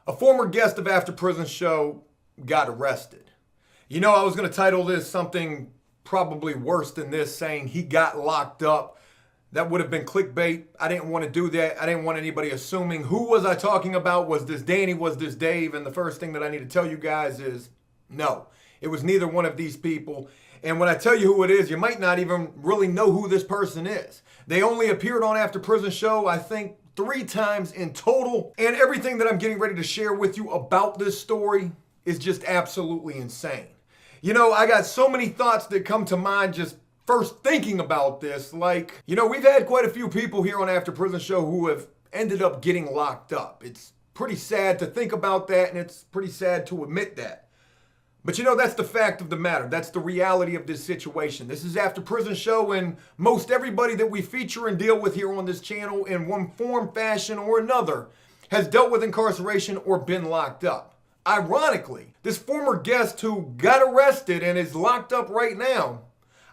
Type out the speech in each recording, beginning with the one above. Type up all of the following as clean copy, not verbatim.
A former guest of After Prison Show got arrested. You know, I was going to title this something probably worse than this, saying he got locked up. That would have been clickbait. I didn't want to do that. I didn't want anybody assuming who was I talking about. Was this Danny? Was this Dave? And the first thing that I need to tell you guys is no. It was neither one of these people. And when I tell you who it is, you might not even really know who this person is. They only appeared on After Prison Show, I think, 3 times in total. And everything that I'm getting ready to share with you about this story is just absolutely insane. You know, I got so many thoughts that come to mind just first thinking about this. Like, you know, we've had quite a few people here on After Prison Show who have ended up getting locked up. It's pretty sad to think about that, and it's pretty sad to admit that. But you know, that's the fact of the matter. That's the reality of this situation. This is After Prison Show, and most everybody that we feature and deal with here on this channel in one form, fashion, or another has dealt with incarceration or been locked up. Ironically, this former guest who got arrested and is locked up right now,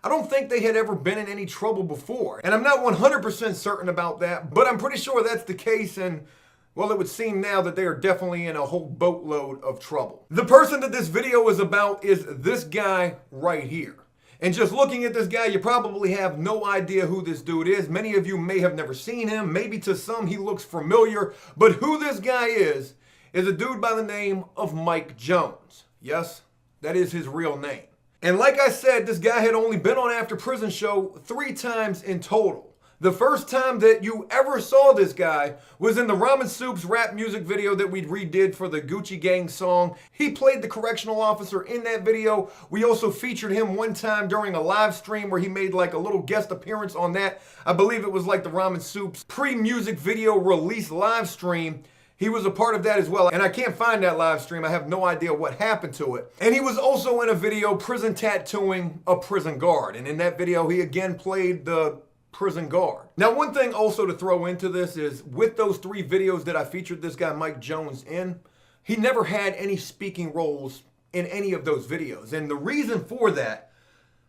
I don't think they had ever been in any trouble before. And I'm not 100% certain about that, but I'm pretty sure that's the case, and well, it would seem now that they are definitely in a whole boatload of trouble. The person that this video is about is this guy right here. And just looking at this guy, you probably have no idea who this dude is. Many of you may have never seen him. Maybe to some he looks familiar. But who this guy is a dude by the name of Mike Jones. Yes, that is his real name. And like I said, this guy had only been on After Prison Show 3 times in total. The first time that you ever saw this guy was in the Ramen Soup's rap music video that we redid for the Gucci Gang song. He played the correctional officer in that video. We also featured him one time during a live stream where he made like a little guest appearance on that. I believe it was like the Ramen Soup's pre-music video release live stream. He was a part of that as well, and I can't find that live stream. I have no idea what happened to it. And he was also in a video prison tattooing a prison guard. And in that video, he again played the prison guard. Now, one thing also to throw into this is with those 3 videos that I featured this guy Mike Jones in, he never had any speaking roles in any of those videos. And the reason for that,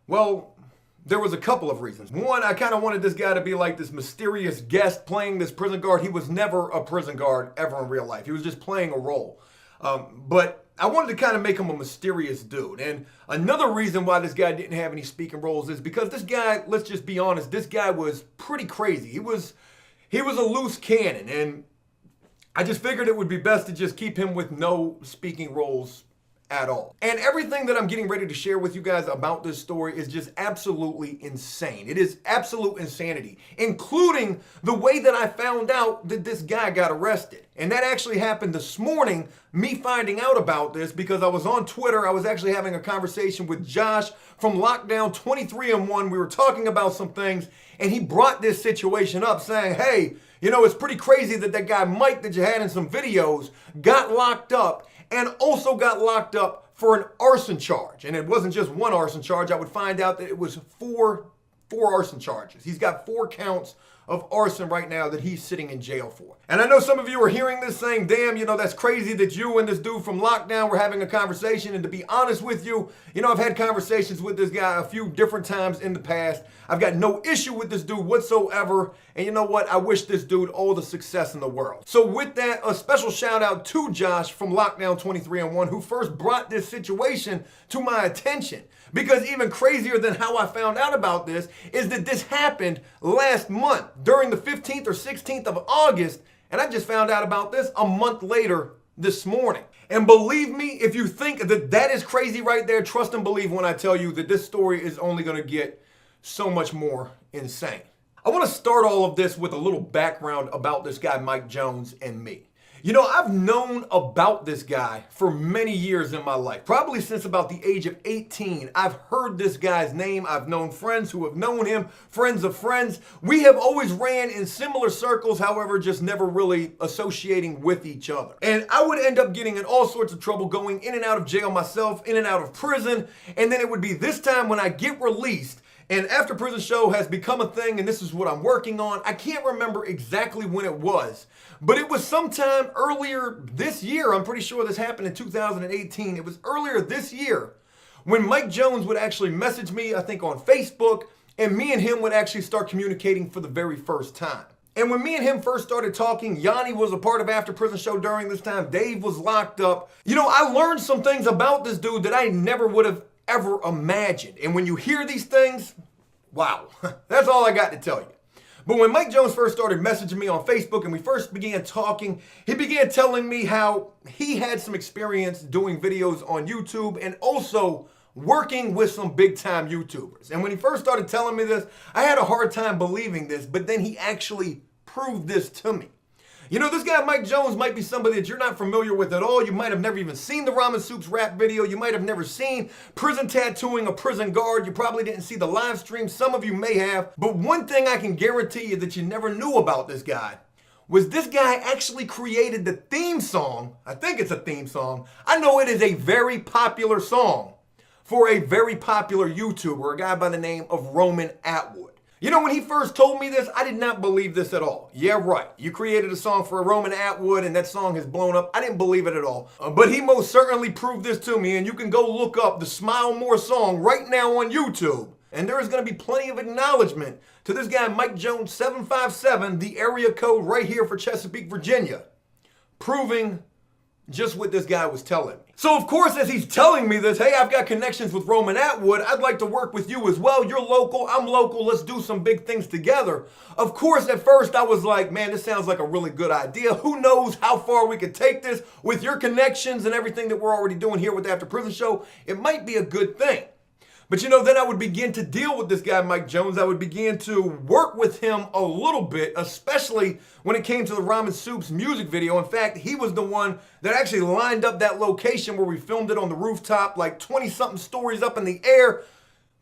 well, there was a couple of reasons. One, I kind of wanted this guy to be like this mysterious guest playing this prison guard. He was never a prison guard ever in real life. He was just playing a role. But I wanted to kind of make him a mysterious dude. And another reason why this guy didn't have any speaking roles is because this guy, let's just be honest, this guy was pretty crazy. He was a loose cannon, and I just figured it would be best to just keep him with no speaking roles at all. And everything that I'm getting ready to share with you guys about this story is just absolutely insane. It is absolute insanity, including the way that I found out that this guy got arrested. And that actually happened this morning, me finding out about this because I was on Twitter. I was actually having a conversation with Josh from Lockdown 23-1. We were talking about some things, and he brought this situation up saying, hey, you know, it's pretty crazy that that guy Mike that you had in some videos got locked up and also got locked up for an arson charge. And it wasn't just one arson charge. I would find out that it was four arson charges. He's got 4 counts of arson right now that he's sitting in jail for. And I know some of you are hearing this saying, damn, you know, that's crazy that you and this dude from Lockdown were having a conversation. And to be honest with you, you know, I've had conversations with this guy a few different times in the past. I've got no issue with this dude whatsoever. And you know what? I wish this dude all the success in the world. So with that, a special shout out to Josh from Lockdown 23-1 who first brought this situation to my attention. Because even crazier than how I found out about this is that this happened last month during the 15th or 16th of August. And I just found out about this a month later this morning. And believe me, if you think that that is crazy right there, trust and believe when I tell you that this story is only going to get so much more insane. I want to start all of this with a little background about this guy, Mike Jones, and me. You know, I've known about this guy for many years in my life, probably since about the age of 18. I've heard this guy's name. I've known friends who have known him, friends of friends. We have always ran in similar circles, however, just never really associating with each other. And I would end up getting in all sorts of trouble going in and out of jail myself, in and out of prison. And then it would be this time when I get released, and After Prison Show has become a thing, and this is what I'm working on. I can't remember exactly when it was, but it was sometime earlier this year. I'm pretty sure this happened in 2018. It was earlier this year when Mike Jones would actually message me, I think on Facebook, and me and him would actually start communicating for the very first time. And when me and him first started talking, Yanni was a part of After Prison Show during this time. Dave was locked up. You know, I learned some things about this dude that I never would have ever imagined. And when you hear these things, wow, that's all I got to tell you. But when Mike Jones first started messaging me on Facebook and we first began talking, he began telling me how he had some experience doing videos on YouTube and also working with some big time YouTubers. And when he first started telling me this, I had a hard time believing this, but then he actually proved this to me. You know, this guy Mike Jones might be somebody that you're not familiar with at all. You might have never even seen the Ramen Soups rap video. You might have never seen prison tattooing a prison guard. You probably didn't see the live stream. Some of you may have. But one thing I can guarantee you that you never knew about this guy was this guy actually created the theme song. I think it's a theme song. I know it is a very popular song for a very popular YouTuber, a guy by the name of Roman Atwood. You know, when he first told me this, I did not believe this at all. Yeah, right. You created a song for Roman Atwood and that song has blown up. I didn't believe it at all. But he most certainly proved this to me, and you can go look up the Smile More song right now on YouTube. And there is going to be plenty of acknowledgement to this guy, Mike Jones 757, the area code right here for Chesapeake, Virginia, proving just what this guy was telling me. So of course, as he's telling me this, hey, I've got connections with Roman Atwood. I'd like to work with you as well. You're local, I'm local. Let's do some big things together. Of course, at first I was like, man, this sounds like a really good idea. Who knows how far we could take this with your connections and everything that we're already doing here with the After Prison Show. It might be a good thing. But you know, then I would begin to deal with this guy, Mike Jones. I would begin to work with him a little bit, especially when it came to the Ramen Soups music video. In fact, he was the one that actually lined up that location where we filmed it on the rooftop, like 20-something stories up in the air.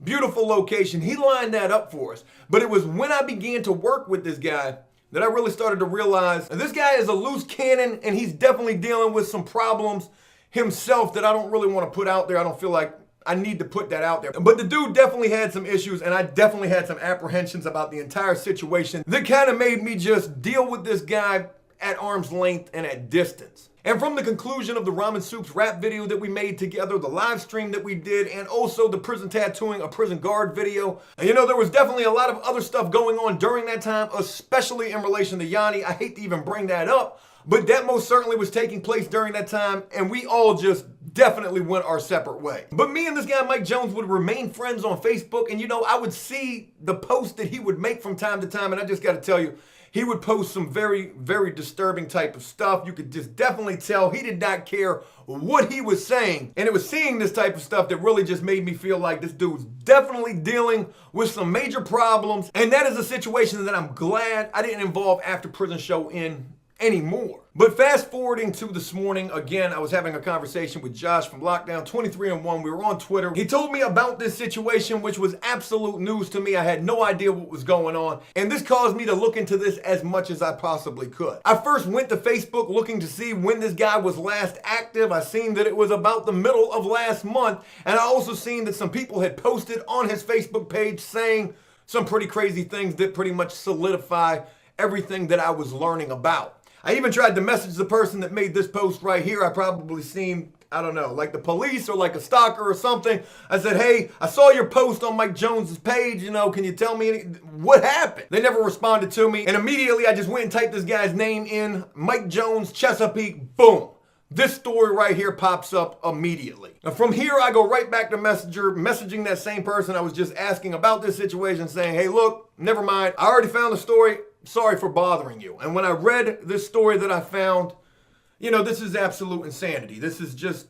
Beautiful location. He lined that up for us. But it was when I began to work with this guy that I really started to realize that this guy is a loose cannon and he's definitely dealing with some problems himself that I don't really want to put out there. I don't feel like I need to put that out there. But the dude definitely had some issues, and I definitely had some apprehensions about the entire situation that kind of made me just deal with this guy at arm's length and at distance. And from the conclusion of the Ramen Soups rap video that we made together, the live stream that we did, and also the prison tattooing a prison guard video, you know, there was definitely a lot of other stuff going on during that time, especially in relation to Yanni. I hate to even bring that up, but that most certainly was taking place during that time, and we all just definitely went our separate way. But me and this guy Mike Jones would remain friends on Facebook, and you know, I would see the posts that he would make from time to time, and I just got to tell you, he would post some very, very disturbing type of stuff. You could just definitely tell he did not care what he was saying. And it was seeing this type of stuff that really just made me feel like this dude's definitely dealing with some major problems. And that is a situation that I'm glad I didn't involve After Prison Show in anymore. But fast forwarding to this morning, again, I was having a conversation with Josh from Lockdown 23-1. We were on Twitter. He told me about this situation, which was absolute news to me. I had no idea what was going on. And this caused me to look into this as much as I possibly could. I first went to Facebook looking to see when this guy was last active. I seen that it was about the middle of last month. And I also seen that some people had posted on his Facebook page saying some pretty crazy things that pretty much solidify everything that I was learning about. I even tried to message the person that made this post right here. I probably seemed, I don't know, like the police or like a stalker or something. I said, hey, I saw your post on Mike Jones's page. You know, can you tell me what happened? They never responded to me. And immediately I just went and typed this guy's name in, Mike Jones, Chesapeake, boom. This story right here pops up immediately. Now from here, I go right back to Messenger, messaging that same person I was just asking about this situation, saying, hey, look, never mind. I already found the story. Sorry for bothering you. And when I read this story that I found, you know, this is absolute insanity. This is just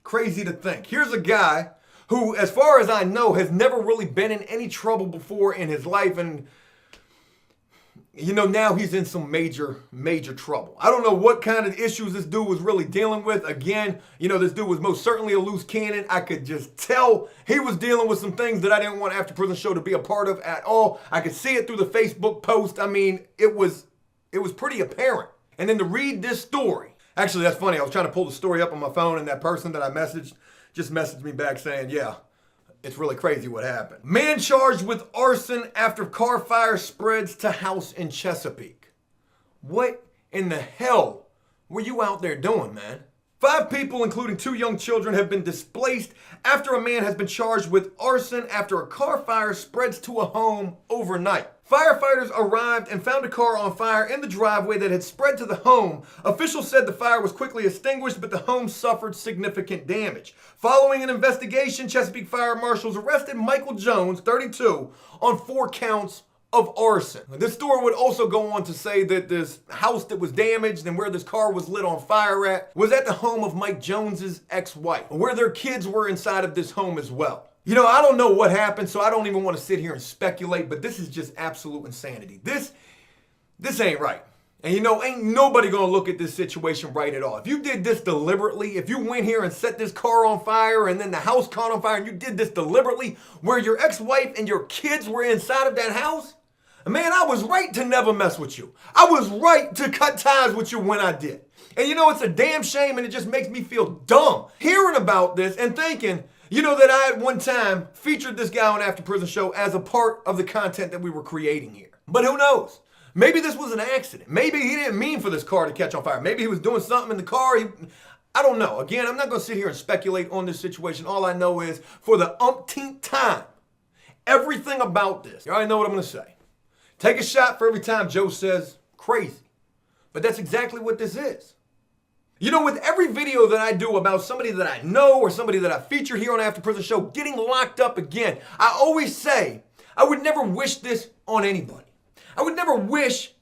crazy to think. Here's a guy who, as far as I know, has never really been in any trouble before in his life. And, you know, now he's in some major, major trouble. I don't know what kind of issues this dude was really dealing with. Again, you know, this dude was most certainly a loose cannon. I could just tell he was dealing with some things that I didn't want After Prison Show to be a part of at all. I could see it through the Facebook post. I mean, it was pretty apparent. And then to read this story, actually, that's funny. I was trying to pull the story up on my phone, and that person that I messaged just messaged me back saying, yeah, it's really crazy what happened. Man charged with arson after car fire spreads to house in Chesapeake. What in the hell were you out there doing, man? 5 people, including 2 young children, have been displaced after a man has been charged with arson after a car fire spreads to a home overnight. Firefighters arrived and found a car on fire in the driveway that had spread to the home. Officials said the fire was quickly extinguished, but the home suffered significant damage. Following an investigation, Chesapeake fire marshals arrested Michael Jones, 32, on 4 counts of arson. This story would also go on to say that this house that was damaged and where this car was lit on fire at was at the home of Mike Jones's ex-wife, where their kids were inside of this home as well. You know, I don't know what happened, so I don't even want to sit here and speculate, but this is just absolute insanity. This ain't right. And you know, ain't nobody gonna look at this situation right at all. If you did this deliberately, if you went here and set this car on fire and then the house caught on fire and you did this deliberately where your ex-wife and your kids were inside of that house, man, I was right to never mess with you. I was right to cut ties with you when I did. And you know, it's a damn shame and it just makes me feel dumb hearing about this and thinking, you know, that I at one time featured this guy on After Prison Show as a part of the content that we were creating here. But who knows? Maybe this was an accident. Maybe he didn't mean for this car to catch on fire. Maybe he was doing something in the car. I don't know. Again, I'm not going to sit here and speculate on this situation. All I know is for the umpteenth time, everything about this, you already know what I'm going to say. Take a shot for every time Joe says crazy. But that's exactly what this is. You know, with every video that I do about somebody that I know or somebody that I feature here on After Prison Show getting locked up again, I always say I would never wish this on anybody. I would never wish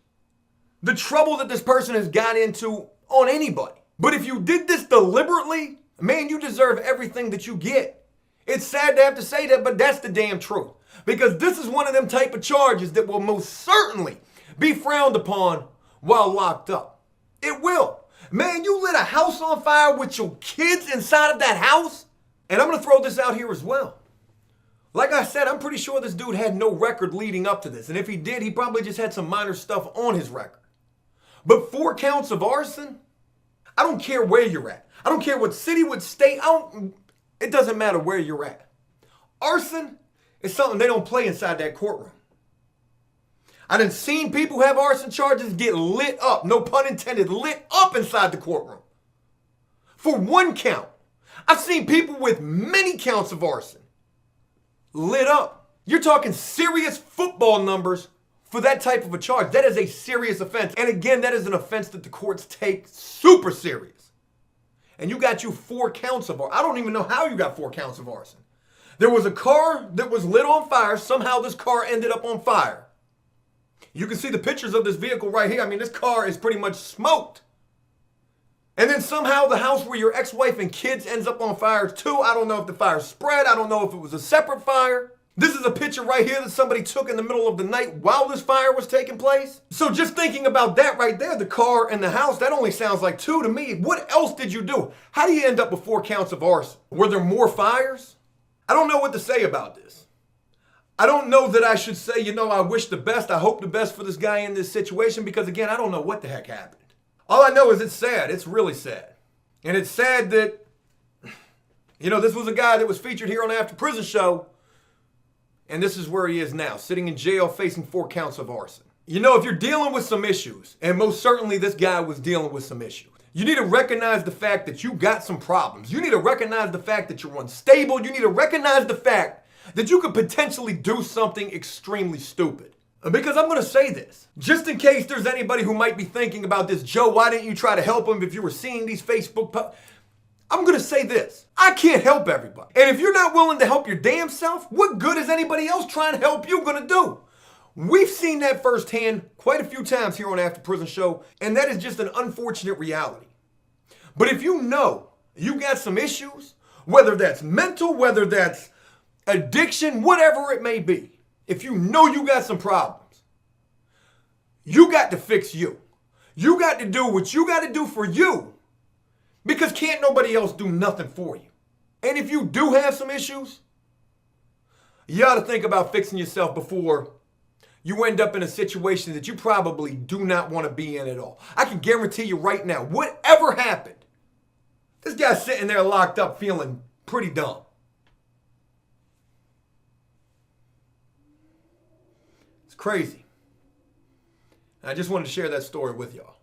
the trouble that this person has got into on anybody. But if you did this deliberately, man, you deserve everything that you get. It's sad to have to say that, but that's the damn truth. Because this is one of them type of charges that will most certainly be frowned upon while locked up. It will. Man, you lit a house on fire with your kids inside of that house? And I'm going to throw this out here as well. Like I said, I'm pretty sure this dude had no record leading up to this. And if he did, he probably just had some minor stuff on his record. But 4 counts of arson? I don't care where you're at. I don't care what city, what state. It doesn't matter where you're at. Arson is something they don't play inside that courtroom. I done seen people who have arson charges get lit up, no pun intended, lit up inside the courtroom. For 1 count. I've seen people with many counts of arson lit up. You're talking serious football numbers for that type of a charge. That is a serious offense. And again, that is an offense that the courts take super serious. And you got 4 counts of arson. I don't even know how you got 4 counts of arson. There was a car that was lit on fire. Somehow this car ended up on fire. You can see the pictures of this vehicle right here. I mean, this car is pretty much smoked. And then somehow the house where your ex-wife and kids ends up on fire too. I don't know if the fire spread. I don't know if it was a separate fire. This is a picture right here that somebody took in the middle of the night while this fire was taking place. So just thinking about that right there, the car and the house, that only sounds like 2 to me. What else did you do? How do you end up with 4 counts of arson? Were there more fires? I don't know what to say about this. I don't know that I should say, you know, I wish the best, I hope the best for this guy in this situation, because again, I don't know what the heck happened. All I know is it's sad. It's really sad. And it's sad that, you know, this was a guy that was featured here on After Prison Show, and this is where he is now, sitting in jail facing 4 counts of arson. You know, if you're dealing with some issues, and most certainly this guy was dealing with some issues, you need to recognize the fact that you got some problems. You need to recognize the fact that you're unstable. You need to recognize the fact that you could potentially do something extremely stupid. Because I'm going to say this, just in case there's anybody who might be thinking about this, Joe, why didn't you try to help him if you were seeing these Facebook posts? I'm going to say this, I can't help everybody. And if you're not willing to help your damn self, what good is anybody else trying to help you going to do? We've seen that firsthand quite a few times here on After Prison Show, and that is just an unfortunate reality. But if you know you got some issues, whether that's mental, whether that's addiction, whatever it may be, if you know you got some problems, you got to fix you. You got to do what you got to do for you, because can't nobody else do nothing for you. And if you do have some issues, you ought to think about fixing yourself before you end up in a situation that you probably do not want to be in at all. I can guarantee you right now, whatever happened, this guy's sitting there locked up feeling pretty dumb. It's crazy. I just wanted to share that story with y'all.